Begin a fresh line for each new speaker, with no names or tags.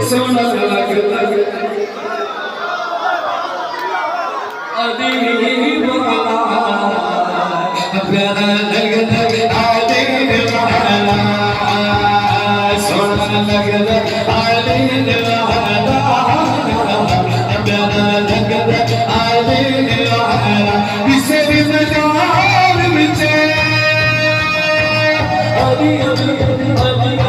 सोना लगता अली वाला प्यारा लगता अली वाला सोना लगता अली वाला प्यारा लगता अली वाला इसे मजार में अली अली अली